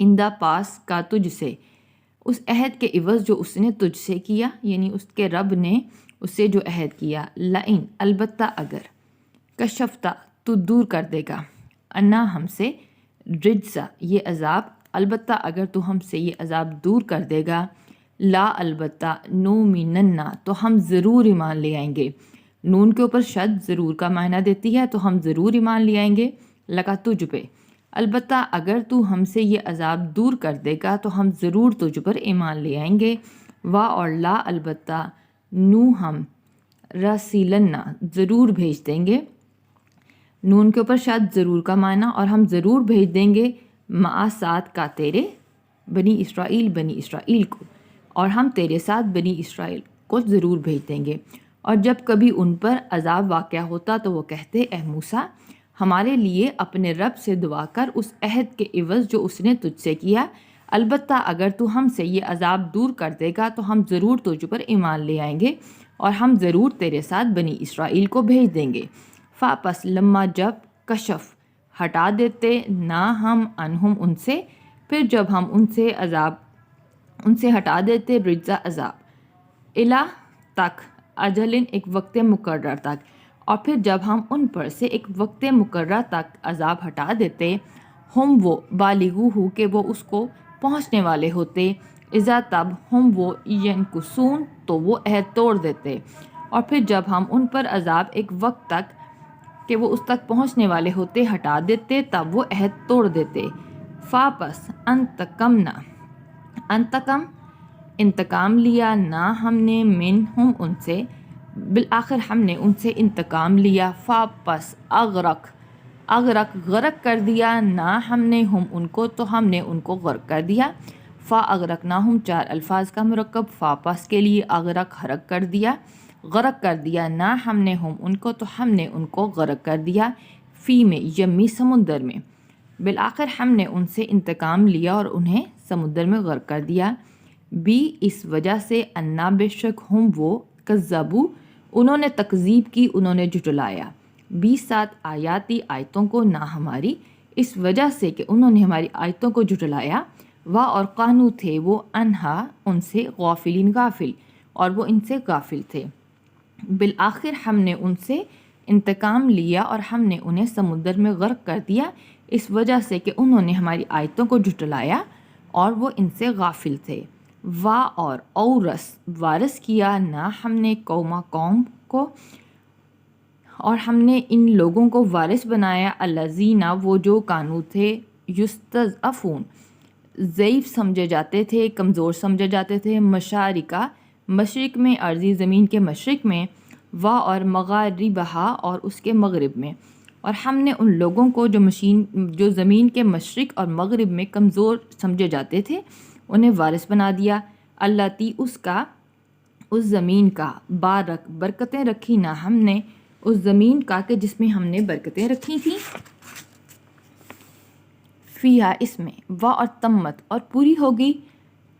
اندہ پاس کا تجھ سے، اس عہد کے عوض جو اس نے تجھ سے کیا، یعنی اس کے رب نے اس سے جو عہد کیا، لئن البتہ اگر، کشفتہ تو دور کر دے گا، انا ہم سے، رجزا یہ عذاب، البتہ اگر تو ہم سے یہ عذاب دور کر دے گا، لا البتہ نومننا تو ہم ضرور ایمان لے آئیں گے۔ نون کے اوپر شد ضرور کا معنی دیتی ہے، تو ہم ضرور ایمان لے آئیں گے لگا تجھ پہ، البتہ اگر تو ہم سے یہ عذاب دور کر دے گا تو ہم ضرور تجھ پر ایمان لے آئیں گے۔ وا اور لا البتہ نو ہم رسیلنا ضرور بھیج دیں گے، نون کے اوپر شاید ضرور کا معنی، اور ہم ضرور بھیج دیں گے مع ساتھ کا تیرے بنی اسرائیل کو، اور ہم تیرے ساتھ بنی اسرائیل کو ضرور بھیج دیں گے۔ اور جب کبھی ان پر عذاب واقع ہوتا تو وہ کہتے، اے موسیٰ ہمارے لیے اپنے رب سے دعا کر اس عہد کے عوض جو اس نے تجھ سے کیا، البتہ اگر تو ہم سے یہ عذاب دور کر دے گا تو ہم ضرور تجھ پر ایمان لے آئیں گے، اور ہم ضرور تیرے ساتھ بنی اسرائیل کو بھیج دیں گے۔ پس لما جب کشف ہٹا دیتے نہ ہم انہم ان سے، پھر جب ہم ان سے ہٹا دیتے رجزا عذاب، الہ تک، اجلن ایک وقت مقرر تک، اور پھر جب ہم ان پر سے ایک وقت مقرر تک عذاب ہٹا دیتے، ہم وہ بالغو ہو کہ وہ اس کو پہنچنے والے ہوتے، اذا تب ہم وہ ینکسون تو وہ عہد توڑ دیتے، اور پھر جب ہم ان پر عذاب ایک وقت تک کہ وہ اس تک پہنچنے والے ہوتے ہٹا دیتے، تب وہ عہد توڑ دیتے۔ پس انتقام لیا نہ ہم نے منہم ان سے، بالآخر ہم نے ان سے انتقام لیا۔ پس غرق کر دیا نہ ہم نے ہم ان کو، تو ہم نے ان کو غرق کر دیا۔ اغرقناہم 4 الفاظ کا مرکب، پس کے لیے غرق کر دیا نہ ہم نے ہم ان کو، تو ہم نے ان کو غرق کر دیا، فی میں یمی سمندر میں، بالآخر ہم نے ان سے انتقام لیا اور انہیں سمندر میں غرق کر دیا۔ اس وجہ سے انا بے شک ہم وہ، کذبو انہوں نے تکذیب کی، انہوں نے جھٹلایا، 7 آیاتی آیتوں کو، نہ ہماری، اس وجہ سے کہ انہوں نے ہماری آیتوں کو جھٹلایا، اور قانو تھے وہ انہا ان سے، غافلین غافل، اور وہ ان سے غافل تھے۔ بالآخر ہم نے ان سے انتقام لیا اور ہم نے انہیں سمندر میں غرق کر دیا، اس وجہ سے کہ انہوں نے ہماری آیتوں کو جھٹلایا اور وہ ان سے غافل تھے۔ اور وارث کیا نہ ہم نے قوم کو، اور ہم نے ان لوگوں کو وارث بنایا، الذین وہ جو کانو تھے، یستضعفون ضعیف سمجھے جاتے تھے، کمزور سمجھے جاتے تھے، مشرق میں، ارضی زمین کے مشرق میں، اور مغاربہا اور اس کے مغرب میں، اور ہم نے ان لوگوں کو جو زمین کے مشرق اور مغرب میں کمزور سمجھے جاتے تھے انہیں وارث بنا دیا، اللاتی اس زمین کا، برکتیں رکھی نہ ہم نے اس زمین کا کہ جس میں ہم نے برکتیں رکھی تھیں، فیہا اس میں، اور تمت اور پوری ہوگی،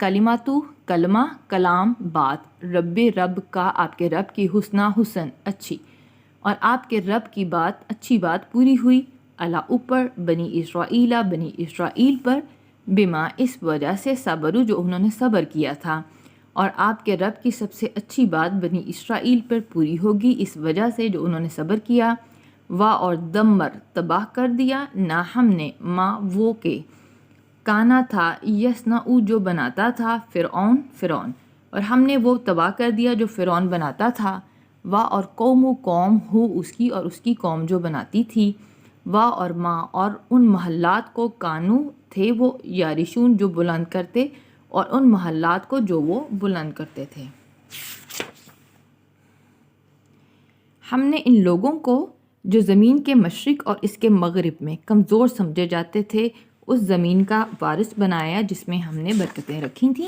کلماتو کلمہ، کلام بات، رب کا آپ کے رب کی، حسن اچھی، اور آپ کے رب کی بات اچھی بات پوری ہوئی، اوپر بنی اسرائیل پر، بما اس وجہ سے، صبروا جو انہوں نے صبر کیا تھا، اور آپ کے رب کی سب سے اچھی بات بنی اسرائیل پر پوری ہوگی اس وجہ سے جو انہوں نے صبر کیا، اور دمر تباہ کر دیا نہ ہم نے ما وہ کہ کانا تھا، یصنع جو بناتا تھا، فرعون، اور ہم نے وہ تباہ کر دیا جو فرعون بناتا تھا، اور قوم ہو اس کی، اور اس کی قوم جو بناتی تھی، اور ماں اور ان محلات کو، کانو تھے وہ، یارشون جو بلند کرتے، اور ان محلات کو جو وہ بلند کرتے تھے۔ ہم نے ان لوگوں کو جو زمین کے مشرق اور اس کے مغرب میں کمزور سمجھے جاتے تھے اس زمین کا وارث بنایا جس میں ہم نے برکتیں رکھی تھیں،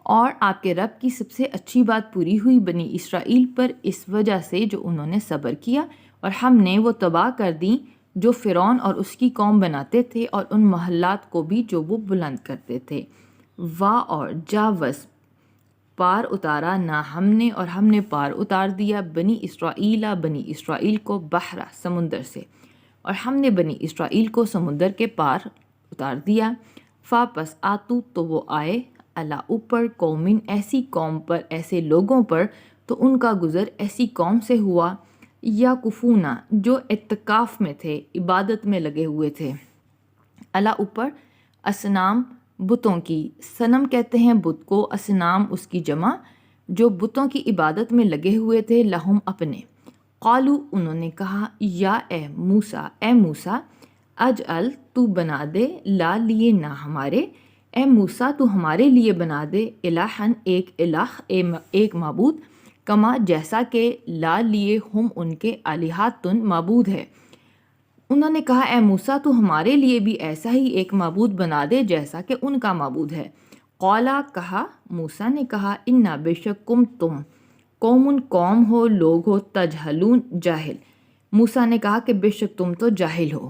اور آپ کے رب کی سب سے اچھی بات پوری ہوئی بنی اسرائیل پر اس وجہ سے جو انہوں نے صبر کیا، اور ہم نے وہ تباہ کر دیں جو فرعون اور اس کی قوم بناتے تھے، اور ان محلات کو بھی جو وہ بلند کرتے تھے، اور جاوز پار اتارا نہ ہم نے، اور ہم نے پار اتار دیا بنی اسرائیل کو، بحرہ سمندر سے، اور ہم نے بنی اسرائیل کو سمندر کے پار اتار دیا۔ فا پس آتو تو وہ آئے، علا اوپر، قومن ایسی قوم پر، ایسے لوگوں پر، تو ان کا گزر ایسی قوم سے ہوا، یا کفونا جو اعتکاف میں تھے، عبادت میں لگے ہوئے تھے، علا اوپر، اسنام بتوں کی، صنم کہتے ہیں بت کو، اسنام اس کی جمع، جو بتوں کی عبادت میں لگے ہوئے تھے، لہم اپنے، قالو انہوں نے کہا، یا اے موسیٰ اجعل تو بنا دے، لا لیے نہ ہمارے، اے موسیٰ تو ہمارے لیے بنا دے، الہن ایک الہ، ایک معبود، کما جیسا کہ لا لیے ہم ان کے الہاتن معبود ہے۔ انہوں نے کہا اے موسیٰ تو ہمارے لیے بھی ایسا ہی ایک معبود بنا دے جیسا کہ ان کا معبود ہے۔ قولا کہا، موسیٰ نے کہا، انا بے شک تم قوم ہو، لوگ ہو، تجہلون جاہل۔ موسیٰ نے کہا کہ بے شک تم تو جاہل ہو،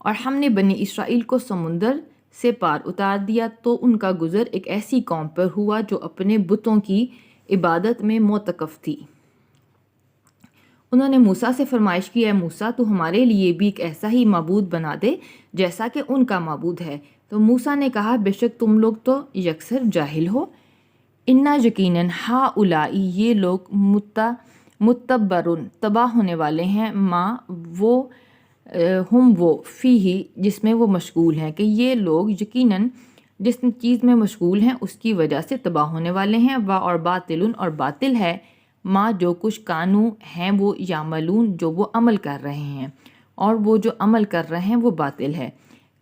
اور ہم نے بنی اسرائیل کو سمندر سے پار اتار دیا تو ان کا گزر ایک ایسی قوم پر ہوا جو اپنے بتوں کی عبادت میں معتکف تھی۔ انہوں نے موسیٰ سے فرمائش کی، اے موسیٰ تو ہمارے لیے بھی ایک ایسا ہی معبود بنا دے جیسا کہ ان کا معبود ہے۔ تو موسیٰ نے کہا بے شک تم لوگ تو یکسر جاہل ہو، انا یقیناً ہؤلائی یہ لوگ متبرن تباہ ہونے والے ہیں، ماں وہ وہ فیہ جس میں وہ مشغول ہیں، کہ یہ لوگ یقیناً جس چیز میں مشغول ہیں اس کی وجہ سے تباہ ہونے والے ہیں، اور باطل اور باطل ہے، ماں جو کچھ کانو ہیں وہ یعملون جو وہ عمل کر رہے ہیں، اور وہ جو عمل کر رہے ہیں وہ باطل ہے،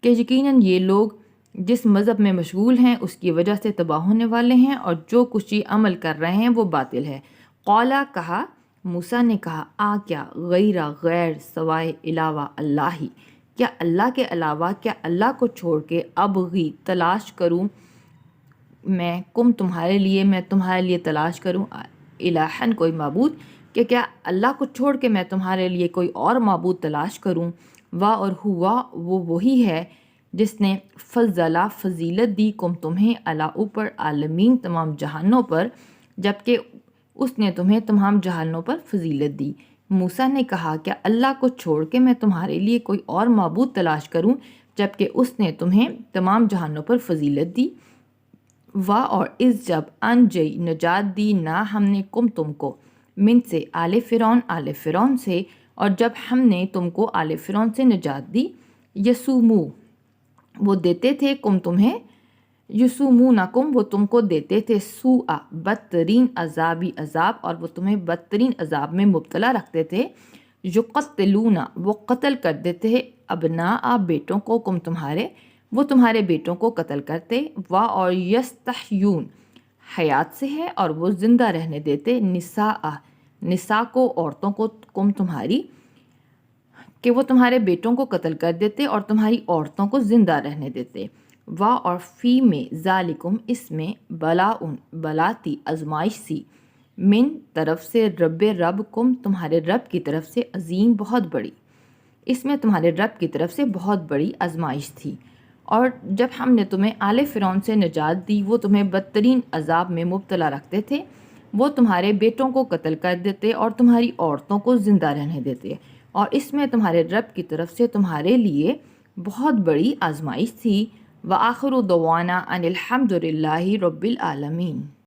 کہ یقیناً یہ لوگ جس مذہب میں مشغول ہیں اس کی وجہ سے تباہ ہونے والے ہیں، اور جو کچھ یہ عمل کر رہے ہیں وہ باطل ہے۔ قولا کہا، موسیٰ نے کہا، کیا غیر سوائے علاوہ اللہ ہی، کیا اللہ کے علاوہ، کیا اللہ کو چھوڑ کے ابغی تلاش کروں میں تمہارے لیے تلاش کروں الہن کوئی معبود، کہ کیا اللہ کو چھوڑ کے میں تمہارے لیے کوئی اور معبود تلاش کروں، اور ہوا وہ وہی ہے جس نے فضلہ فضیلت دی تمہیں علی اوپر عالمین تمام جہانوں پر، جبکہ اس نے تمہیں تمام جہانوں پر فضیلت دی۔ موسیٰ نے کہا کیا اللہ کو چھوڑ کے میں تمہارے لیے کوئی اور معبود تلاش کروں جبکہ اس نے تمہیں تمام جہانوں پر فضیلت دی۔ اور اس جب انجئی نجات دی نہ ہم نے تم کو من سے آل فرعون سے، اور جب ہم نے تم کو آل فرعون سے نجات دی، یسومو وہ دیتے تھے تمہیں، یسومونکم وہ تم کو دیتے تھے، سوء بدترین عذاب، اور وہ تمہیں بدترین عذاب میں مبتلا رکھتے تھے، یقتلون وہ قتل کر دیتے ہیں، ابناء بیٹوں کو تمہارے، وہ تمہارے بیٹوں کو قتل کرتے، اور یستحیون حیات سے ہے اور وہ زندہ رہنے دیتے، نساء کو عورتوں کو تمہاری، کہ وہ تمہارے بیٹوں کو قتل کر دیتے اور تمہاری عورتوں کو زندہ رہنے دیتے، اور فی میں ذالکم اس میں بلا تھی، آزمائش سی، من طرف سے رب تمہارے رب کی طرف سے، عظیم بہت بڑی، اس میں تمہارے رب کی طرف سے بہت بڑی آزمائش تھی۔ اور جب ہم نے تمہیں آل فرعون سے نجات دی، وہ تمہیں بدترین عذاب میں مبتلا رکھتے تھے، وہ تمہارے بیٹوں کو قتل کر دیتے اور تمہاری عورتوں کو زندہ رہنے دیتے، اور اس میں تمہارے رب کی طرف سے تمہارے لیے بہت بڑی آزمائش تھی۔ وآخر دعوانا ان الحمد للہ رب العالمین۔